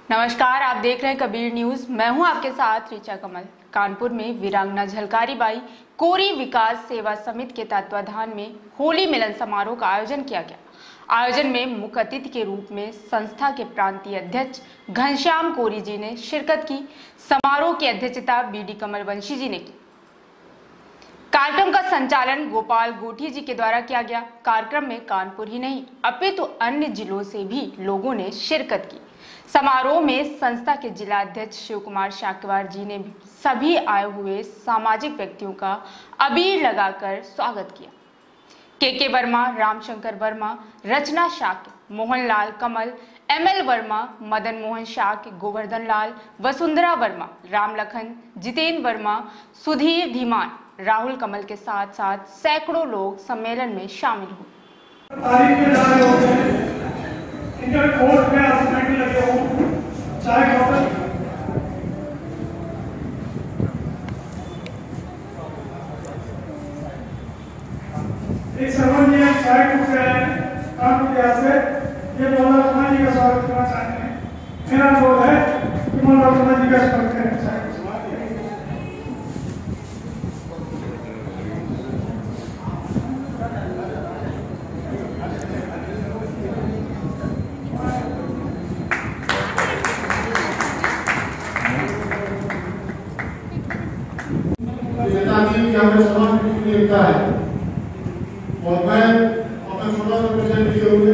नमस्कार, आप देख रहे हैं कबीर न्यूज। मैं हूं आपके साथ ऋचा कमल। कानपुर में वीरांगना झलकारी बाई कोरी विकास सेवा समिति के तत्वाधान में होली मिलन समारोह का आयोजन किया गया। आयोजन में मुख्य अतिथि के रूप में संस्था के प्रांतीय अध्यक्ष घनश्याम कोरी जी ने शिरकत की। समारोह की अध्यक्षता बीडी कमलवंशी जी ने की। कार्यक्रम का संचालन गोपाल गोठी जी के द्वारा किया गया। कार्यक्रम में कानपुर ही नहीं अपितु अन्य जिलों से भी लोगों ने शिरकत की। समारोह में संस्था के जिला अध्यक्ष शिव कुमार शाकवार जी ने सभी आए हुए सामाजिक व्यक्तियों का अबीर लगाकर स्वागत किया। के वर्मा, रामशंकर वर्मा, रचना शाक्य, मोहनलाल कमल, ML वर्मा, मदन मोहन शाक्य, गोवर्धन लाल, वसुंधरा वर्मा, राम लखन, जितेंद्र वर्मा, सुधीर धीमान, राहुल कमल के साथ साथ सैकड़ों लोग सम्मेलन में शामिल हुए। एक सर्वनीय चाय कुछ कानपुर से ये मनोरमा जी का स्वागत करना चाहते हैं। मेरा अनुरोध है कि मनोरमा जी का स्वागत करें। और मैं अपना छोटा सा प्रेजेंट किए हुए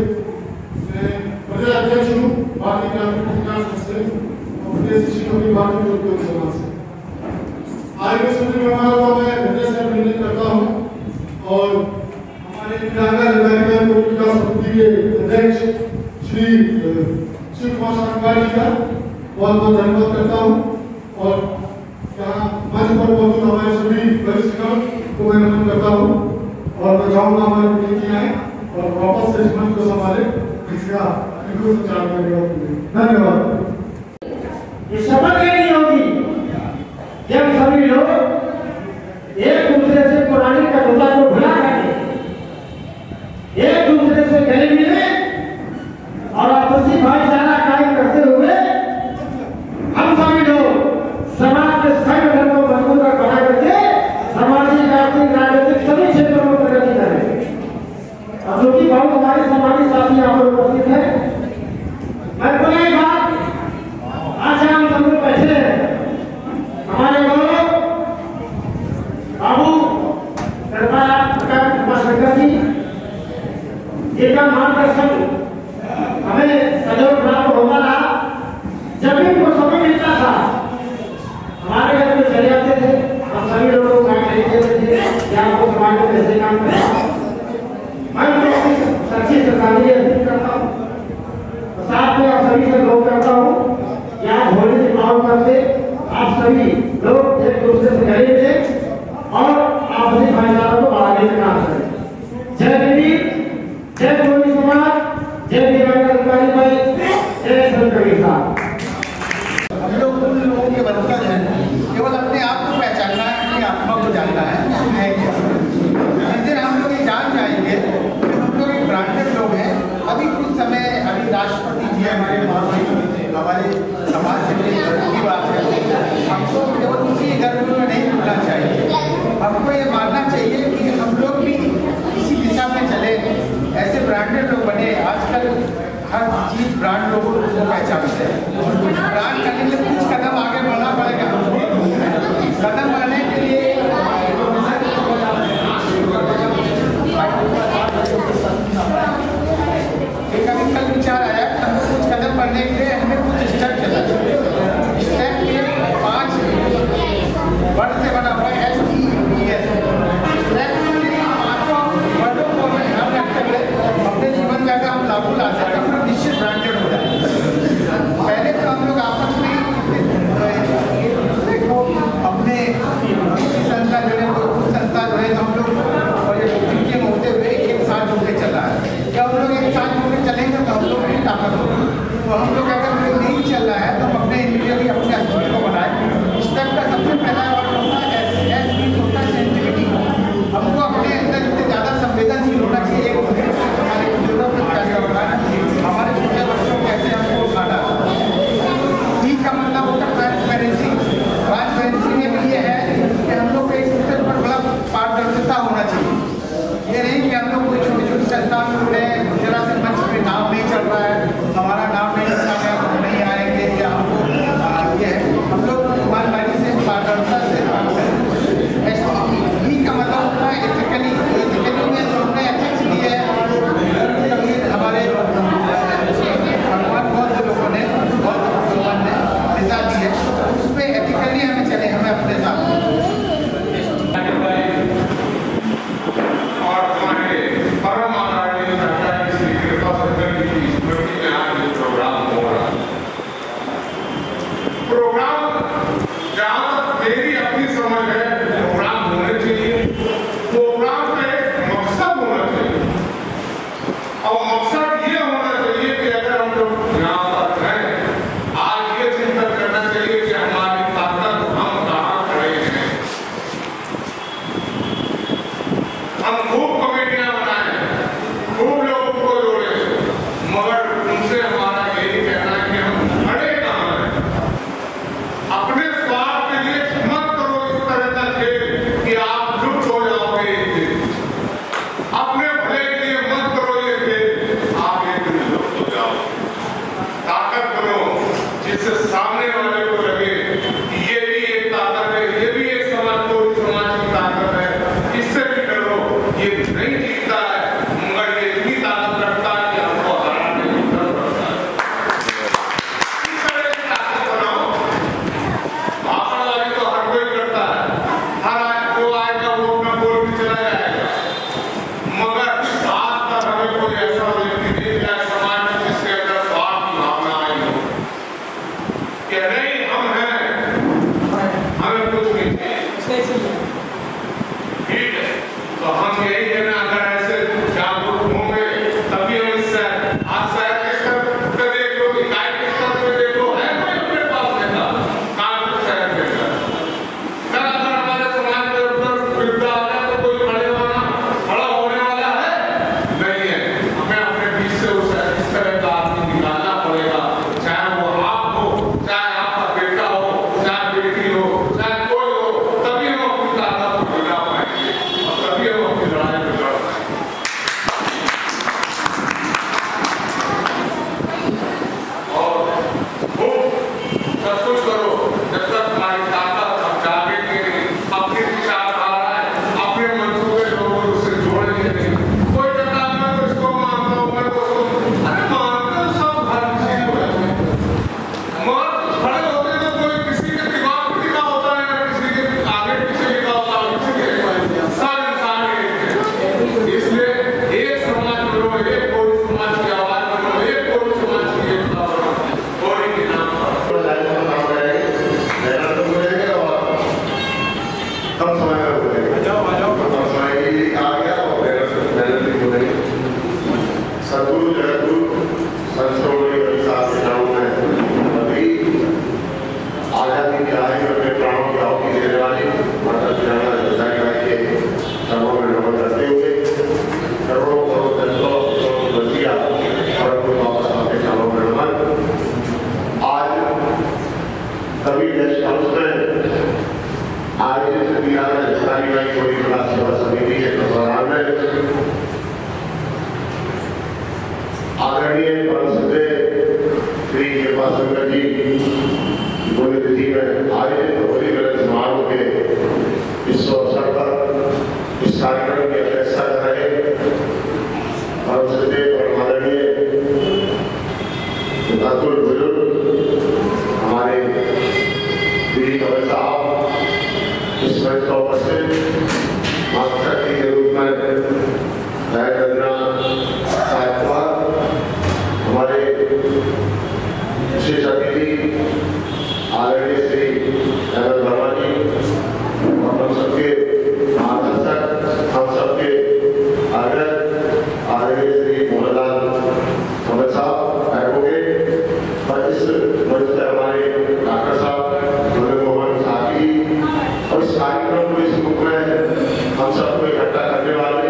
प्रदेश अध्यक्ष हूँ भारतीय ग्रामीण विकास संघ से और प्रदेश शिक्षकों की भारतीय उद्योग समाज से। आज के समय में हमारा मैं हृदय से अभिनंदन करता हूँ और हमारे वीरांगना झलकारी बाई कोरी विकास समिति के अध्यक्ष श्री शिव कुमार शाकवार जी का बहुत बहुत धन्यवाद करता हूँ और यहाँ मंच पर मौजूद हमारे सभी वरिष्ठगण को मैं नमन करता हूँ और मैं चाहूंगा हमारे मीटिंग आए और वापस से इस मंच को संभाले, इसका इनको संचार करेगा। धन्यवाद। ये शपथ लेनी होगी जब सभी लोग एक दूसरे से पुरानी कटुता को भुला करके एक दूसरे से गले मिले और आपसी भाईचारा कायम करते हुए हम सभी लोग समाज के संगठन को मजबूत और बना करके सामाजिक, आर्थिक, राजनीतिक सभी क्षेत्रों में प्रगति करें। और जो कि बहुत हमारे समाजी साथी यहाँ पर उपस्थित है, मैं बोला एक बात, आज हम सब लोग बैठे हैं, हमारे लोग बाबू कृपाशंकर जी जिनका मार्गदर्शन हमें सहयोग प्राप्त होता रहा। जब भी उनको समय मिलता था हमारे घर में चले आते थे, हम सभी लोगों को काम लेते थे या आपको समाज में कैसे काम करें। मैं सच्ची सरकारी अपील करता हूँ, साथ में आप सभी से लोग करता हूँ कि आप होली की मांग करते आप सभी लोग एक दूसरे से गले मिले और आपसी भाईचारा को बढ़ाने का काम करें। जय दीदी, जय कोरी समाज, जय वीरांगना झलकारी बाई, जय संत साहब। हम लोग उन लोगों के वंशज हैं, केवल अपने आप को पहचानना है, अपनी आत्मा को जानना है क्या। जिस दिन हम लोग ये जान जाएंगे कि हम लोग एक ब्रांडेड लोग हैं। अभी कुछ समय अभी राष्ट्रपति जी हमारे समाज से की बात है, हमको केवल उसी गर्भ में नहीं भूलना चाहिए। हमको ये मानना चाहिए कि हम लोग भी इसी दिशा में चले, ऐसे ब्रांडेड लोग बने। आजकल हर चीज ब्रांड लोगों को पहचानते हैं और ब्रांड करने के लिए कुछ कदम आगे बढ़ना पड़ेगा। कदम बढ़ने के लिए एक अभी कल विचार आया, हमको कुछ कदम बढ़ने के लिए हमें कुछ स्टेप चला। स्टेप के 5 वर्ड से बना हुआ है STEPS। पांचों वर्डों को हमें ध्यान रखते हुए अपने जीवन में हम लागू ला सकते हैं, निश्चित ब्रांडेड हो जाए। पहले तो हम लोग आपस में प्रोग्राम जहाँ तक मेरी अपनी समझ है प्रोग्राम होने चाहिए, प्रोग्राम का एक मकसद होना चाहिए और मकसद ये होना चाहिए कि अगर हम लोग यहाँ पर हैं, आज ये चिंतन करना चाहिए कि हमारी ताकत हम कहाँ खड़े हैं। हम खूब कमेटियां बनाए, खूब लोगों को जोड़े, मगर उनसे हमारा यही कहना है कि हम खड़े कहाँ हैं। अपने स्वार्थ के लिए मत करो इस तरह का खेल कि आप लुप्त हो जाओगे एक दिन। अपने भले के लिए मत करो ये खेल, आप एक दिन लुप्त हो जाओ। ताकत बनो जिससे सामने वाले को लगे कि ये भी एक ताकत है, ये भी एक समाज की ताकत है, इससे भी डरो। ये नहीं जीतता है मगर ये इतनी ताकत रखता है कि हमको हराने में डर लगता है। इस तरह की ताकत बनाओ। भाषणबाजी तो हर कोई करता है, हर जो आएगा वो अपना बोल के चला जाएगा, मगर आज तक हमें कोई ऐसा व्यक्ति नहीं मिला समाज में जिसके अंदर स्वार्थ की भावना आई हो कि नहीं हम हैं, हमें कुछ नहीं चाहिए। ठीक है, तो हम यही कहना, अगर ऐसे जागरूक होंगे तभी हम इससे आज शहर के स्तर पे देख लो, इकाई के स्तर पे देख लो, है कोई अपने पास नेता कानपुर शहर के अंदर। अगर हमारे समाज के ऊपर विपदा आ जाए तो कोई खड़ा होने वाला है नहीं है। हमें अपने बीच से इस तरह का आदमी निकालना पड़ेगा, चाहे वो आप हो, चाहे आपका बेटा हो, चाहे बेटी हो, चाहे कोई हो, तभी हम अपनी ताकत को मिला पाएंगे और तभी हम अपनी लड़ाई में लड़ पाएंगे। और वो सब कुछ करो जब तक हमारी ताकत हम जागेंगे नहीं, अपनी विचारधारा है, अपने मंसूबे लोगों से जोड़ेंगे नहीं। कोई कहता है मैं तो इसको मानता हूँ, मैं तो अरे मानते तो सब हर किसी को है, मगर खड़े होते तो कोई किसी के दिमाग में लिखा होता है, किसी के आगे पीछे लिखा होता है, किसी के सब इंसान हैं। इसलिए एक समाज बनो, एक कोई समाज की आवाज बनो, एक कोई समाज की एकता बनो, कोई के नाम पर। कम समय में बोलेंगे, कम समय की आ गया और मेहनत भी बोलेंगे। सदगुरु जगतगुरु संस्कृति के साथ नाम में अभी आजादी के आए अपने प्राणों की आहुति देने वाली माता पिता के चरणों में नमन करते हुए करोड़ों करोड़ जनता बचिया और कोई वापस आपके चरणों में नमन। आज कभी गेस्ट हाउस में आज अधिकारी भाई कोई बड़ा सेवा समिति के दौरान में आदरणीय परम श्री कृपा शंकर जी पुण्यतिथि में आयोजित होली मिलन समारोह के इस अवसर पर इस कार्यक्रम की अध्यक्षता कर रहे परम श्री और आदरणीय बुजुर्ग हमारे श्री कमल साहब इस मंच का उपस्थित मातृशक्ति के रूप में हमारे विशेष अतिथि आदरणीय श्री अहमद वर्मा जी और हम सबके मार्गदर्शक, हम सबके आदरणीय श्री मोहनलाल कमल साहब एडवोकेट और इस मंच से हमारे डॉक्टर साहब मोहन साहब और इस कार्यक्रम को इस रूप में हम सबको इकट्ठा करने वाले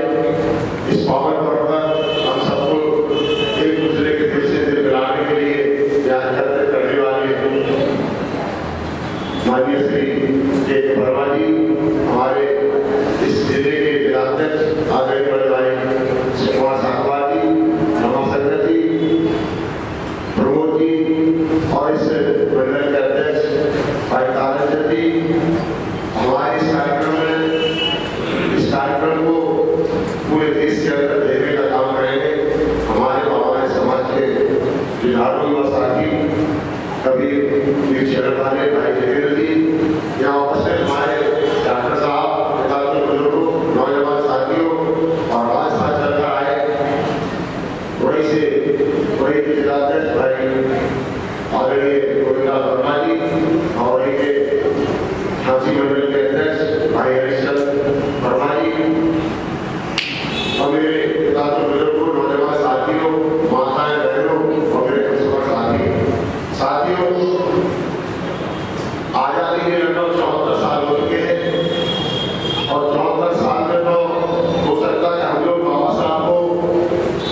इस पावन पर्व पर हम सबको एक दूसरे के दिल से दिल मिलाने के लिए यहाँ एकत्रित करने वाले माननीय श्री के वर्मा जी, हमारे इस जिले के जिलाध्यक्ष आदरणीय बड़े भाई श्री कुमार साहब जी, रमा संगत जी, प्रमोद जी और इस मंडल के अध्यक्ष भाई तारंजन जी, हमारे इस कार्यक्रम को पूरे देश के अंदर देने का काम करेंगे। हमारे हमारे समाज के जुझारू युवा साथी कभी चरण वाले भाई जगेंद्र जी, यहाँ उपस्थित हमारे डॉक्टर साहब, बुजुर्गों, नौजवान साथियों आजादी के लगभग 74 साल हो चुके हैं और 74 साल में तो हो सकता है हम लोग बाबा साहब को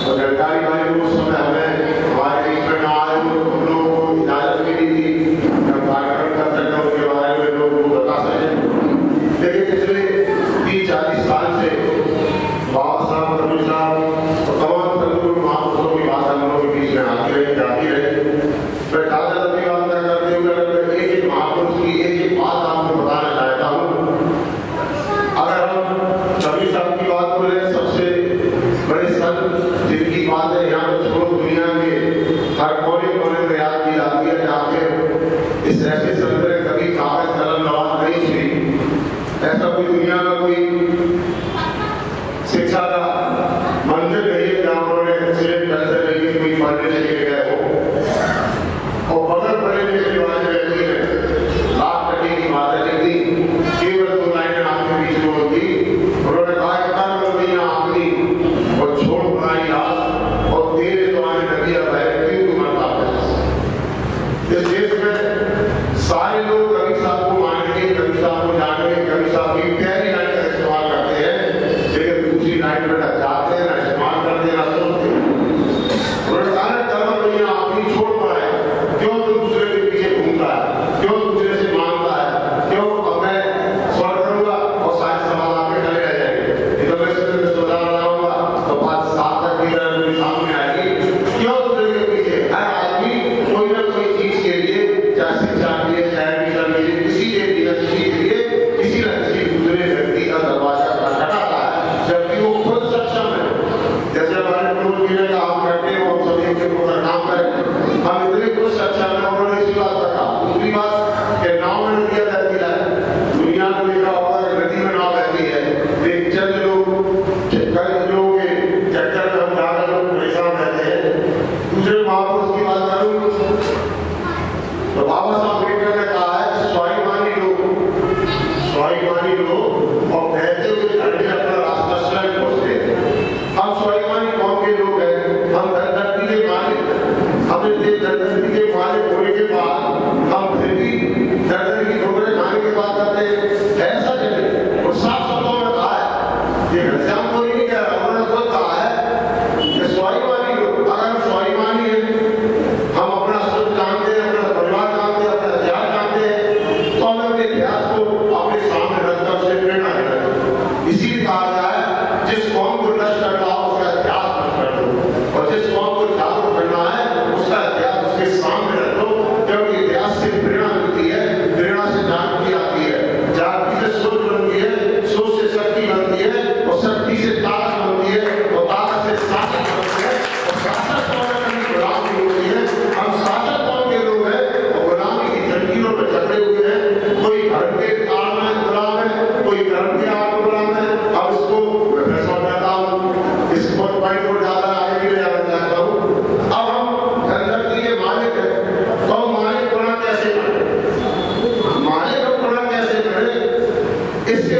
और झलकारी भाई को उस समय हमें हमारे बीच में ना आए, हम लोगों को इजाजत मिली थी जब कार्यक्रम कर सकते उसके बारे में लोगों को बता सकें। लेकिन पिछले 30-40 साल से बाबा साहब, कबीर साहब और तमाम सदगुरु महापुरुषों की बात हम लोगों के बीच में आती रही, जाती रही। मैं ज़्यादा लंबी बात न करते हुए एक महापुरुष की एक बात आपको बताना चाहता हूँ। अगर हम कबीर साहब की बात बोले, सबसे बड़े संत जिनकी बातें यहाँ पर छोड़ दुनिया के हर कोने कोने में याद की जाती है, जाके इस ऐसे संत ने कभी कागज कलम लगा नहीं छुई। ऐसा कोई दुनिया का कोई शिक्षा का मंदिर नहीं है जहाँ उन्होंने सिर्फ पैसे लेके कोई पढ़ने लेके गए हो और बगल पढ़े लिखे वाले व्यक्ति ने लाख टके की बातें लिखी, केवल 2 लाइनें आपके बीच में होती। उन्होंने कहा कर्म दुनिया अपनी और छोड़ बनाई रात और तेरे द्वारे नदिया बह क्यों मरता है। इस देश में सारे लोग कबीर साहब को मानेंगे, कबीर साहब को जानेंगे, कबीर साहब की प्यारी लाइन का इस्तेमाल करते हैं, लेकिन दूसरी लाइन में न जाते हैं, न इस्तेमाल करते हैं, न सोचते हैं। उन्होंने कहा कर्म दुनिया अपनी छोड़ पाए, क्यों तो दूसरे के पीछे घूमता है, क्यों दूसरे से मांगता है, क्यों अब मैं स्वर्ग करूंगा और सारे सवाल आपके खड़े रह जाएंगे। ये तो मैं सिर्फ सुधार बनाऊंगा तो बात सार्थक की तरह मेरे सामने आएगी। क्यों दूसरे के पीछे? हर आदमी कोई ना कोई चीज के लिए, चाहे शिक्षा के लिए, चाहे विषय के लिए, किसी के लिए किसी न किसी दूसरे व्यक्ति का दरवाजा खटखटाता है, जबकि वो खुद सक्षम है। जैसे हमारे प्रभु जी ने कहा हम करते हैं, वो सभी के ऊपर काम करें, हम इतने खुद सक्षम है। उन्होंने इसी बात का कहा। दूसरी बात कि नाव में नदियां बहती है, दुनिया में देखा होगा कि नदी में नाव बहती है, एक चंद लोग के चक्कर में हम ज्यादा लोग परेशान रहते हैं। दूसरे महापुरुष की बात करूं तो बाबा साहब अम्बेडकर ने कहा है कि स्वाभिमानी लोग और बहते हुए झरने अपना रास्ता स्वयं खोजते हैं। हम स्वाभिमानी कौन के लोग हैं? हम धरती के मालिक, हमें धरती के मालिक होने के बाद हम फिर भी धरती की ठोकरें खाने की बात करते हैं। ऐसा चले और साफ शब्दों में कहा है, ये घनश्याम कोई नहीं कह रहा, उन्होंने खुद कहा है कि स्वाभिमानी लोग, अगर हम स्वाभिमानी हैं, हम अपना सुख जानते हैं, अपना परिवार जानते हैं, अपना इतिहास जानते हैं, तो हम अपने इतिहास को अपने सामने रखकर उससे प्रेरणा लेना चाहिए। इसीलिए कहा गया है जिस कौम को नष्ट करना हो उसका इतिहास नष्ट कर दो, और जिस कौम को जागरूक करना है उसका इतिहास उसके सामने रख दो, क्योंकि इतिहास से प्रेरणा मिलती है, प्रेरणा से जागृति आती है, जागृति से सोच बनती है, सोच से शक्ति बनती है, और शक्ति से ताकत बनती है, और ताकत से शासक बनती है, और शासक कौन कभी गुलामी होती है। हम शासक कौन के लोग हैं और गुलामी की जंजीरों पर जकड़े हुए हैं। कोई घर के आड़ में गुलाम है, कोई कर्म के आड़ में गुलाम है। अब इसको मैं समझाता हूँ, इस पॉइंट को ज्यादा आगे भी ले जाना चाहता हूँ। अब हम धरती के मालिक हैं, तो हम मालिक होना कैसे करें? मालिक होना कैसे करें? इसके